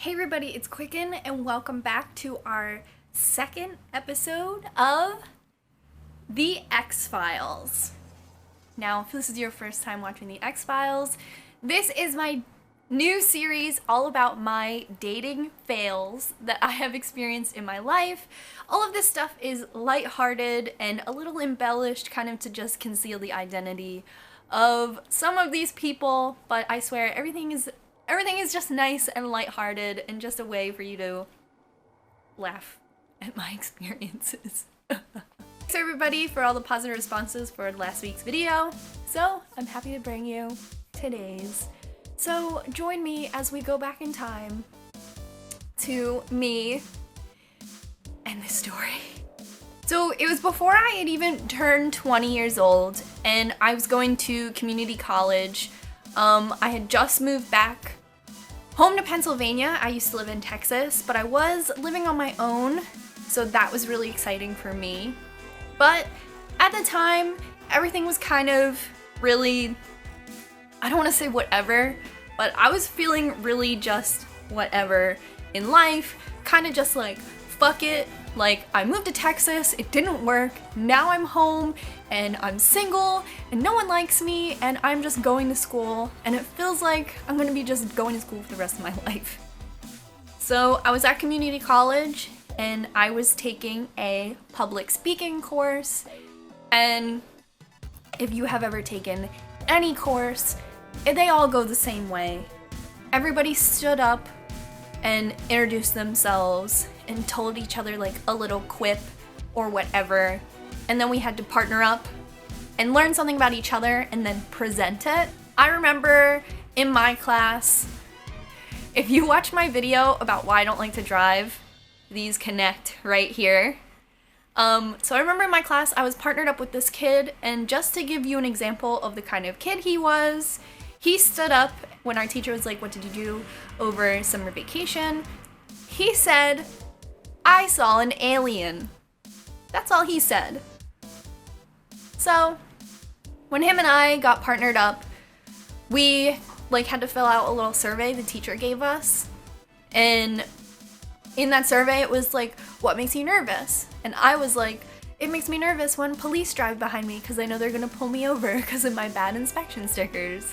Hey everybody, it's Qqcknd and welcome back to our second episode of The X-Files. Now, if this is your first time watching The X-Files, this is my new series all about my dating fails that I have experienced in my life. All of this stuff is lighthearted and a little embellished kind of to just conceal the identity of some of these people, but I swear everything is just nice and lighthearted and just a way for you to laugh at my experiences. Thanks everybody for all the positive responses for last week's video. So I'm happy to bring you today's. So join me as we go back in time to me and this story. So it was before I had even turned 20 years old and I was going to community college. I had just moved back home to Pennsylvania. I used to live in Texas, but I was living on my own, so that was really exciting for me. But at the time, everything was kind of really, I don't want to say whatever, but I was feeling really just whatever in life, kind of just like, fuck it. Like, I moved to Texas, it didn't work, now I'm home, and I'm single, and no one likes me, and I'm just going to school, and it feels like I'm gonna be just going to school for the rest of my life. So I was at community college, and I was taking a public speaking course, and if you have ever taken any course, they all go the same way. Everybody stood up and introduced themselves and told each other like a little quip or whatever, and then we had to partner up and learn something about each other and then present it. I remember in my class, if you watch my video about why I don't like to drive, these connect right here. So I remember in my class I was partnered up with this kid, and just to give you an example of the kind of kid he was, he stood up when our teacher was like, what did you do over summer vacation? He said, I saw an alien. That's all he said. So when him and I got partnered up, we had to fill out a little survey the teacher gave us. And in that survey it was like, what makes you nervous? And I was like, it makes me nervous when police drive behind me because I know they're gonna pull me over because of my bad inspection stickers.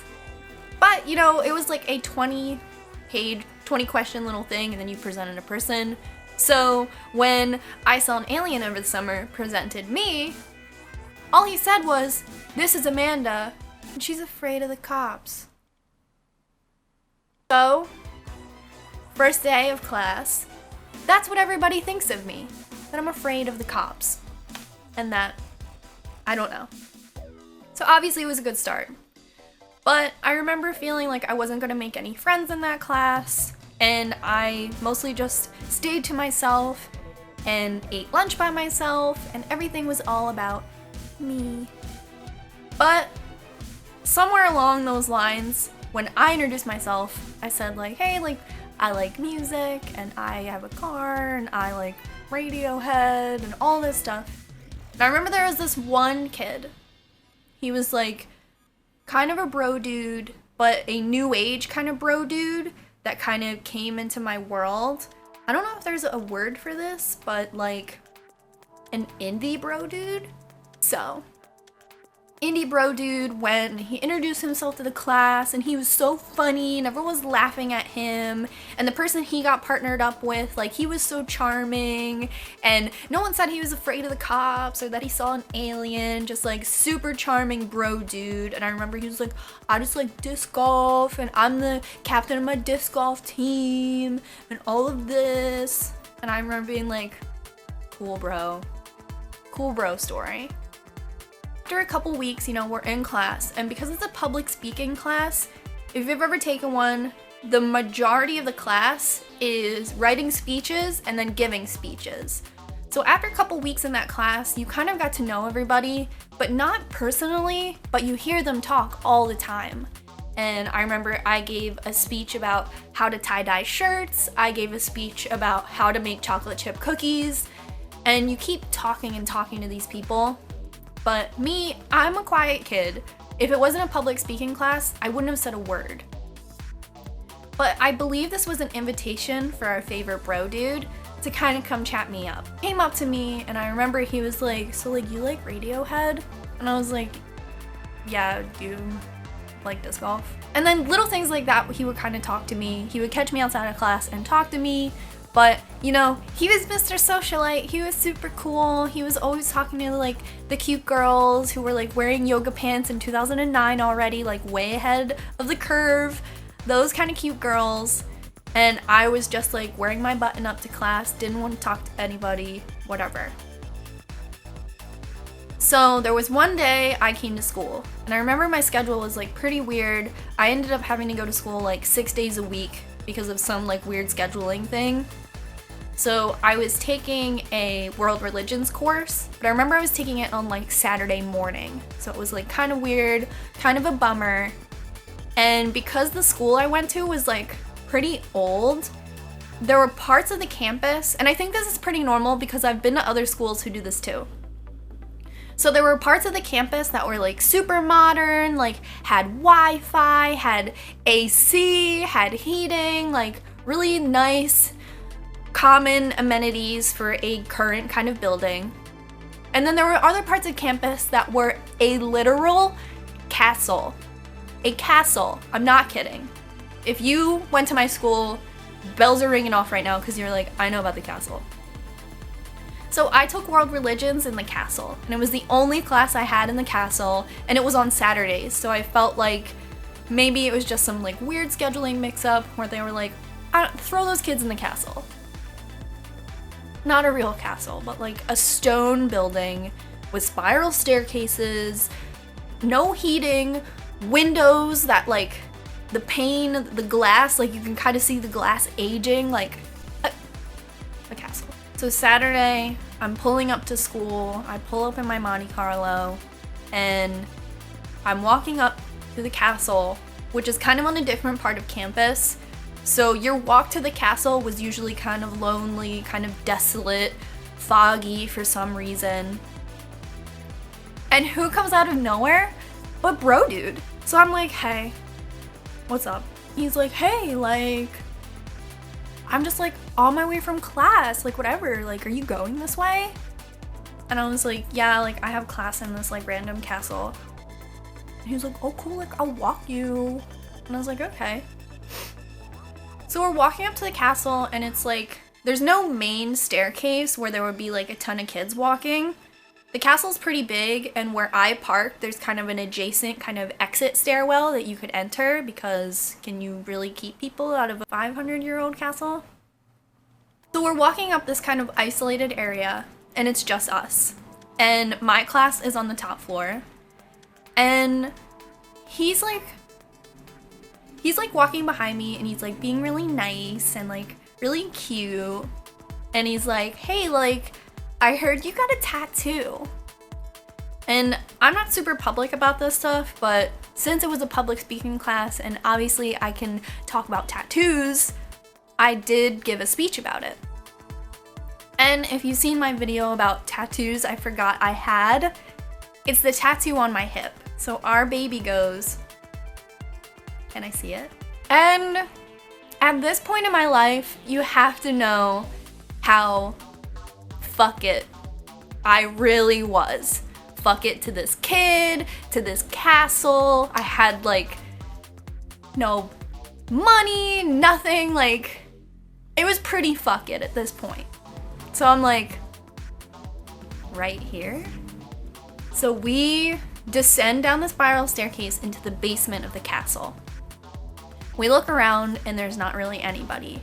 But, you know, it was like a 20-page, 20-question little thing, and then you presented a person. So when I Saw an Alien over the summer presented me, all he said was, this is Amanda, and she's afraid of the cops. So, first day of class, that's what everybody thinks of me, that I'm afraid of the cops. And that, I don't know. So obviously it was a good start. But I remember feeling like I wasn't gonna make any friends in that class, and I mostly just stayed to myself and ate lunch by myself, and everything was all about me. But somewhere along those lines, when I introduced myself, I said like, hey, like, I like music, and I have a car, and I like Radiohead, and all this stuff. And I remember there was this one kid. He was like, kind of a bro dude, but a new age kind of bro dude that kind of came into my world. I don't know if there's a word for this, but like an indie bro dude. So indie bro dude went and he introduced himself to the class, and he was so funny and everyone was laughing at him, and the person he got partnered up with, like, he was so charming, and no one said he was afraid of the cops or that he saw an alien. Just like super charming bro dude. And I remember he was like, I just like disc golf, and I'm the captain of my disc golf team, and all of this. And I remember being like, cool bro story. After a couple weeks, you know, we're in class, and because it's a public speaking class, if you've ever taken one, the majority of the class is writing speeches and then giving speeches. So after a couple weeks in that class, you kind of got to know everybody, but not personally, but you hear them talk all the time. And I remember I gave a speech about how to tie-dye shirts, I gave a speech about how to make chocolate chip cookies, and you keep talking and talking to these people. But me, I'm a quiet kid. If it wasn't a public speaking class, I wouldn't have said a word. But I believe this was an invitation for our favorite bro dude to kind of come chat me up. He came up to me and I remember he was like, so like, you like Radiohead? And I was like, yeah, do you like disc golf? And then little things like that, he would kind of talk to me. He would catch me outside of class and talk to me. But, you know, he was Mr. Socialite. He was super cool. He was always talking to, like, the cute girls who were, like, wearing yoga pants in 2009 already, like, way ahead of the curve. Those kind of cute girls. And I was just, like, wearing my button up to class, didn't want to talk to anybody, whatever. So there was one day I came to school, and I remember my schedule was, like, pretty weird. I ended up having to go to school, like, 6 days a week because of some, like, weird scheduling thing. So I was taking a world religions course, but I remember I was taking it on like Saturday morning. So it was like kind of weird, kind of a bummer. And because the school I went to was like pretty old, there were parts of the campus, and I think this is pretty normal because I've been to other schools who do this too. So there were parts of the campus that were like super modern, like had Wi-Fi, had AC, had heating, like really nice common amenities for a current kind of building. And then there were other parts of campus that were a literal castle. A castle. I'm not kidding. If you went to my school, bells are ringing off right now because you're like, I know about the castle. So I took world religions in the castle, and it was the only class I had in the castle, and it was on Saturdays, so I felt like maybe it was just some like weird scheduling mix-up where they were like, throw those kids in the castle. Not a real castle, but like a stone building with spiral staircases, no heating, windows that like the pane, the glass, like you can kind of see the glass aging, like a castle. So Saturday, I'm pulling up to school, I pull up in my Monte Carlo, and I'm walking up to the castle, which is kind of on a different part of campus. So your walk to the castle was usually kind of lonely, kind of desolate, foggy for some reason. And who comes out of nowhere but bro dude? So I'm like, hey, what's up? He's like, hey, like, I'm just like on my way from class, like whatever, like, are you going this way? And I was like, yeah, like I have class in this like random castle. And he was like, oh cool, like I'll walk you. And I was like, okay. So we're walking up to the castle, and it's like, there's no main staircase where there would be like a ton of kids walking. The castle's pretty big, and where I parked, there's kind of an adjacent kind of exit stairwell that you could enter, because can you really keep people out of a 500-year-old castle? So we're walking up this kind of isolated area, and it's just us. And my class is on the top floor, and he's like walking behind me, and he's like being really nice and like really cute, and he's like, hey, like I heard you got a tattoo. And I'm not super public about this stuff, but since it was a public speaking class and obviously I can talk about tattoos, I did give a speech about it. And if you've seen my video about tattoos I forgot I had, it's the tattoo on my hip. So our baby goes, can I see it? And at this point in my life, you have to know how fuck it I really was. Fuck it to this kid, to this castle. I had like no money, nothing, like it was pretty fuck it at this point. So I'm like, right here? So we descend down the spiral staircase into the basement of the castle. We look around and there's not really anybody.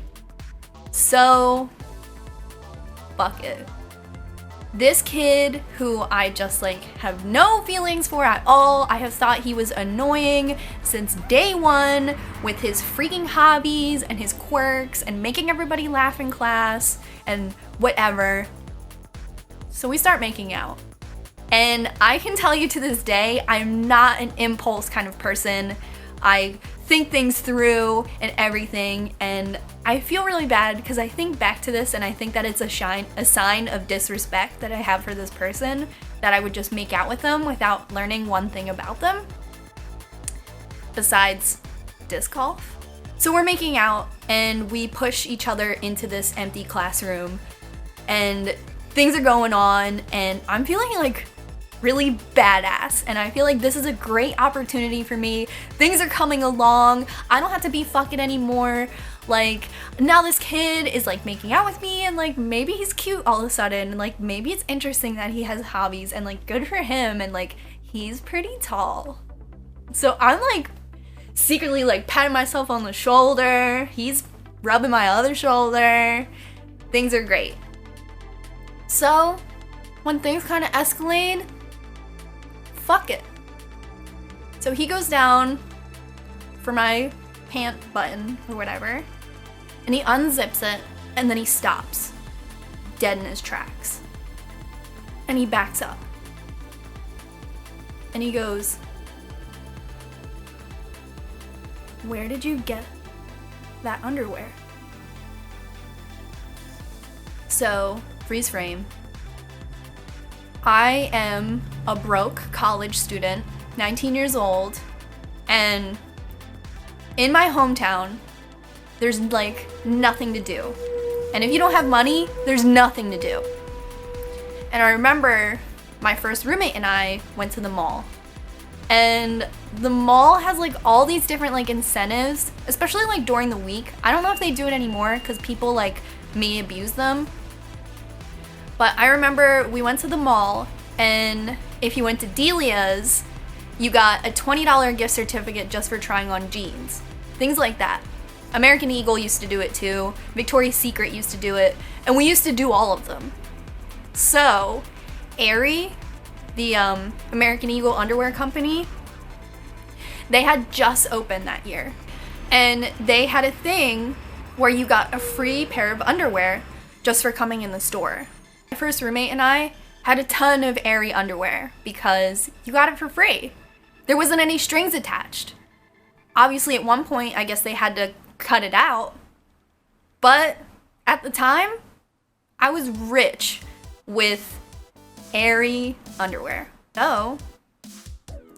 So, fuck it. This kid, who I just like have no feelings for at all, I have thought he was annoying since day one with his freaking hobbies and his quirks and making everybody laugh in class and whatever. So we start making out. And I can tell you to this day, I'm not an impulse kind of person. I think things through and everything, and I feel really bad because I think back to this and I think that it's a sign of disrespect that I have for this person, that I would just make out with them without learning one thing about them besides disc golf. So we're making out and we push each other into this empty classroom and things are going on and I'm feeling like really badass and I feel like this is a great opportunity for me. Things are coming along. I don't have to be fucking anymore. Like now this kid is like making out with me and like maybe he's cute all of a sudden and like maybe it's interesting that he has hobbies and like good for him and like he's pretty tall. So I'm like secretly like patting myself on the shoulder. He's rubbing my other shoulder. Things are great. So when things kind of escalate, fuck it. So he goes down for my pant button or whatever and he unzips it and then he stops dead in his tracks and he backs up and he goes, "Where did you get that underwear?" So, freeze frame. I am a broke college student, 19 years old, and in my hometown, there's like nothing to do. And if you don't have money, there's nothing to do. And I remember my first roommate and I went to the mall. And the mall has like all these different like incentives, especially like during the week. I don't know if they do it anymore because people like may abuse them. But I remember we went to the mall and if you went to Delia's, you got a $20 gift certificate just for trying on jeans. Things like that. American Eagle used to do it too. Victoria's Secret used to do it. And we used to do all of them. So, Aerie, the American Eagle underwear company, they had just opened that year. And they had a thing where you got a free pair of underwear just for coming in the store. My first roommate and I had a ton of Aerie underwear because you got it for free. There wasn't any strings attached. Obviously, at one point, I guess they had to cut it out. But at the time, I was rich with Aerie underwear. So,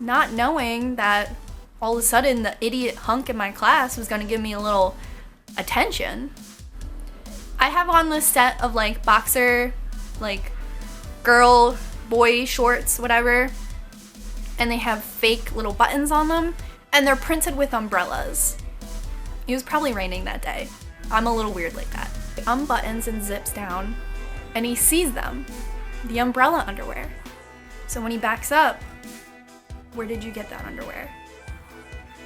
not knowing that all of a sudden the idiot hunk in my class was gonna give me a little attention, I have on this set of like boxer, like girl, boy shorts, whatever, and they have fake little buttons on them, and they're printed with umbrellas. It was probably raining that day. I'm a little weird like that. He unbuttons and zips down, and he sees them, the umbrella underwear. So when he backs up, "Where did you get that underwear?"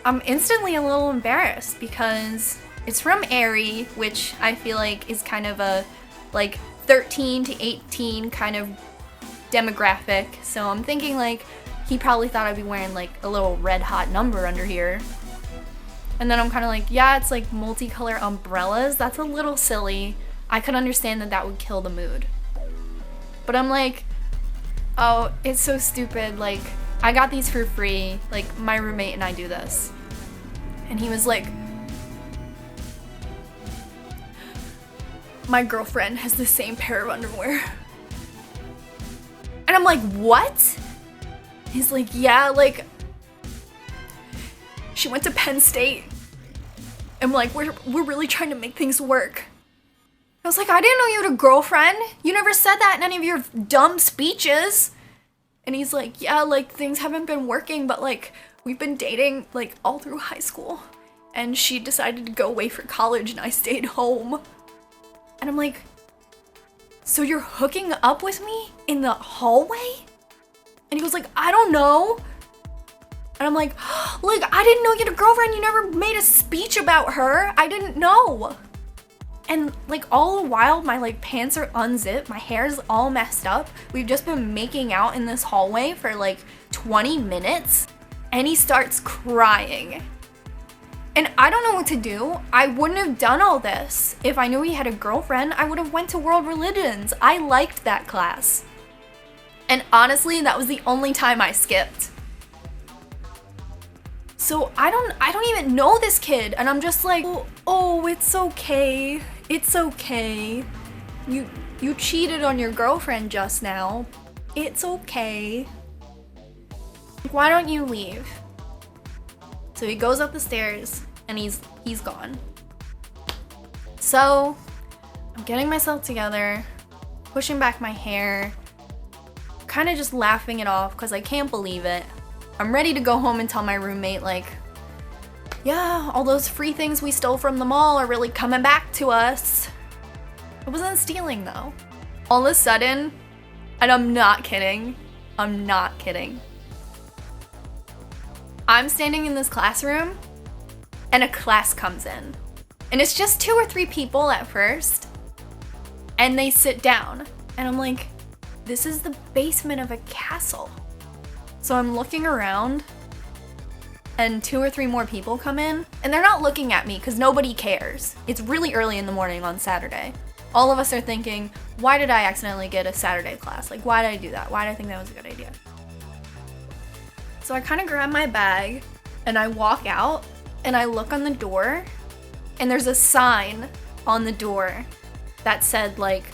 I'm instantly a little embarrassed because it's from Aerie, which I feel like is kind of a like 13 to 18 kind of demographic. So I'm thinking like he probably thought I'd be wearing like a little red hot number under here. And then I'm kind of like, yeah, it's like multicolor umbrellas. That's a little silly. I could understand that that would kill the mood. But I'm like, oh, it's so stupid. Like, I got these for free. Like, my roommate and I do this. And he was like, "My girlfriend has the same pair of underwear." And I'm like, what? He's like, yeah, like, she went to Penn State. And like, we're really trying to make things work. I was like, I didn't know you had a girlfriend. You never said that in any of your dumb speeches. And he's like, yeah, like, things haven't been working, but like, we've been dating like all through high school. And she decided to go away for college and I stayed home. And I'm like, so you're hooking up with me in the hallway? And he was like, I don't know. And I'm like, I didn't know you had a girlfriend. You never made a speech about her. I didn't know. And like all the while my like pants are unzipped, my hair's all messed up. We've just been making out in this hallway for like 20 minutes and he starts crying. And I don't know what to do. I wouldn't have done all this. If I knew he had a girlfriend, I would have went to world religions. I liked that class. And honestly, that was the only time I skipped. So I don't even know this kid, and I'm just like, oh, it's okay. It's okay. You cheated on your girlfriend just now. It's okay. Why don't you leave? So he goes up the stairs and he's he's gone. So I'm getting myself together, pushing back my hair, kind of just laughing it off because I can't believe it. I'm ready to go home and tell my roommate, like, yeah, all those free things we stole from the mall are really coming back to us. I wasn't stealing though. All of a sudden, and I'm not kidding, I'm standing in this classroom and a class comes in. And it's just 2 or 3 people at first. And they sit down. And I'm like, this is the basement of a castle. So I'm looking around and 2 or 3 more people come in. And they're not looking at me because nobody cares. It's really early in the morning on Saturday. All of us are thinking, why did I accidentally get a Saturday class? Like, why did I do that? Why did I think that was a good idea? So I kind of grab my bag and I walk out and I look on the door and there's a sign on the door that said like,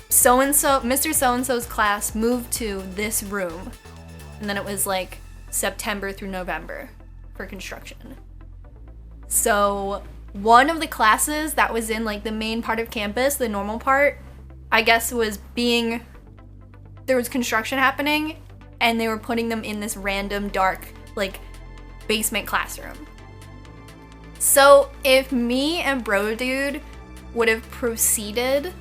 so-and-so, Mr. So-and-so's class moved to this room. And then it was like September through November for construction. So one of the classes that was in like the main part of campus, the normal part, I guess there was construction happening and they were putting them in this random dark like basement classroom. So if me and bro dude would have proceeded,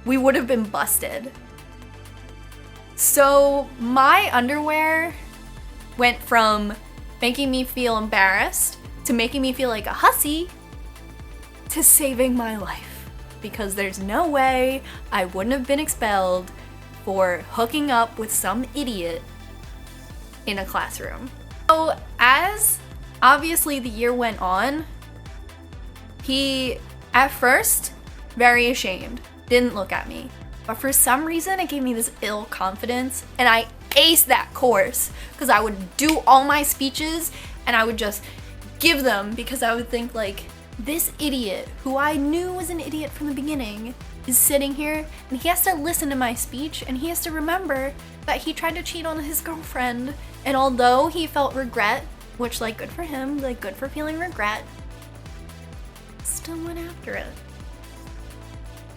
we would have been busted. So my underwear went from making me feel embarrassed to making me feel like a hussy to saving my life, because there's no way I wouldn't have been expelled for hooking up with some idiot in a classroom. So as obviously the year went on, he at first very ashamed, didn't look at me, but for some reason it gave me this ill confidence and I aced that course because I would do all my speeches and I would just give them because I would think like, this idiot who I knew was an idiot from the beginning is sitting here and he has to listen to my speech and he has to remember that he tried to cheat on his girlfriend, and although he felt regret, which like good for him, like good for feeling regret, still went after it.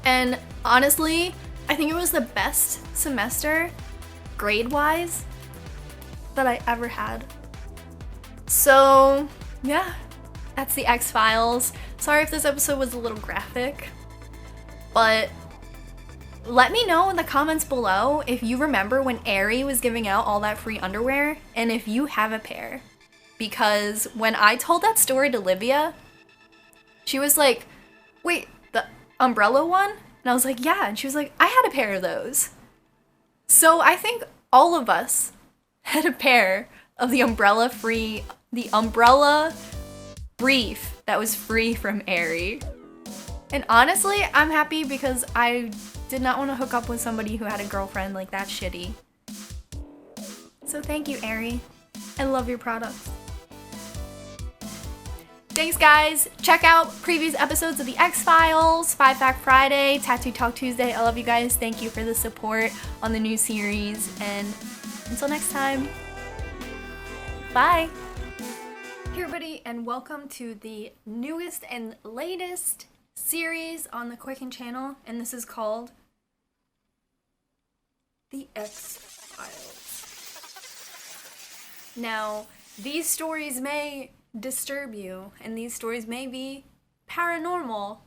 And honestly, I think it was the best semester grade-wise that I ever had. So yeah, that's the X-Files. Sorry if this episode was a little graphic, but let me know in the comments below if you remember when Enquiry was giving out all that free underwear and if you have a pair. Because when I told that story to Livia, she was like, wait, the umbrella one? And I was like, yeah. And she was like, I had a pair of those. So I think all of us had a pair of the umbrella brief that was free from Enquiry. And honestly, I'm happy because I did not want to hook up with somebody who had a girlfriend like that shitty. So thank you, Enquiry. I love your products. Thanks, guys. Check out previous episodes of The X-Files, 5 Fact Friday, Tattoo Talk Tuesday. I love you guys. Thank you for the support on the new series. And until next time, bye. Hey, everybody, and welcome to the newest and latest series on the Qqcknd channel. And this is called The X-Files. Now, these stories may disturb you, and these stories may be paranormal,